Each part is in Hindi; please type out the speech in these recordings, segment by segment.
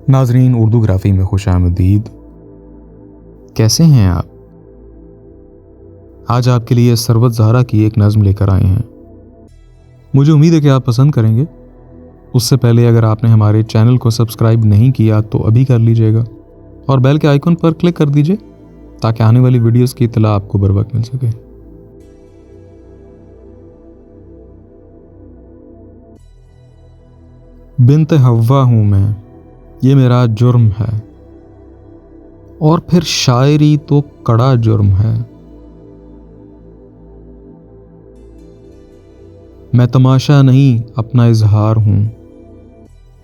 नाजरीन, उर्दू ग्राफी में खुशामदीद। कैसे हैं आप? आज आपके लिए सरवत ज़हरा की एक नज़्म लेकर आए हैं। मुझे उम्मीद है कि आप पसंद करेंगे। उससे पहले अगर आपने हमारे चैनल को सब्सक्राइब नहीं किया तो अभी कर लीजिएगा और बेल के आइकन पर क्लिक कर दीजिए ताकि आने वाली वीडियोस की इत्तला आपको बर वक्त मिल सके। बिन्त हव्वा हूँ मैं, ये मेरा जुर्म है, और फिर शायरी तो कड़ा जुर्म है। मैं तमाशा नहीं अपना इजहार हूँ,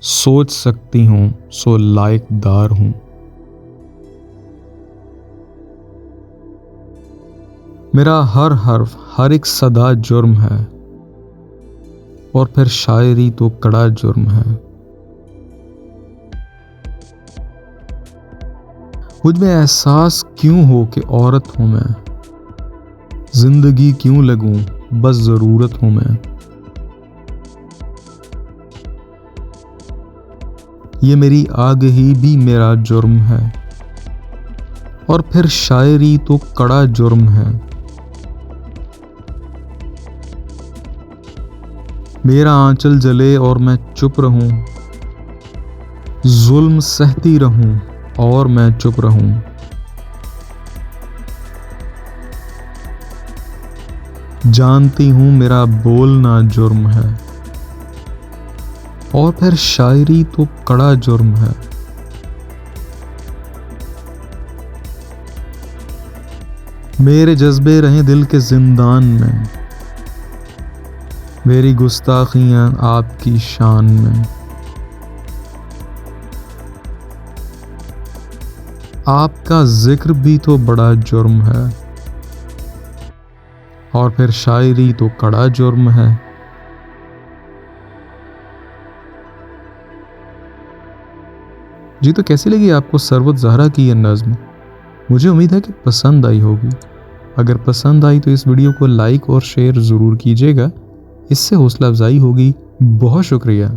सोच सकती हूँ सो लायकदार हूँ। मेरा हर हर्फ हर एक सदा जुर्म है, और फिर शायरी तो कड़ा जुर्म है। मुझ में एहसास क्यों हो कि औरत हूं मैं, जिंदगी क्यों लगूं बस जरूरत हूं मैं। ये मेरी आगही भी मेरा जुर्म है, और फिर शायरी तो कड़ा जुर्म है। मेरा आंचल जले और मैं चुप रहूं, जुल्म सहती रहूं और मैं चुप रहूं। जानती हूं मेरा बोलना जुर्म है, और फिर शायरी तो कड़ा जुर्म है। मेरे जज्बे रहे दिल के जिंदान में, मेरी गुस्ताखियां आपकी शान में। आपका जिक्र भी तो बड़ा जुर्म है, और फिर शायरी तो कड़ा जुर्म है। जी, तो कैसी लगी आपको सरवत ज़हरा की यह नज़्म? मुझे उम्मीद है कि पसंद आई होगी। अगर पसंद आई तो इस वीडियो को लाइक और शेयर ज़रूर कीजिएगा, इससे हौसला अफजाई होगी। बहुत शुक्रिया।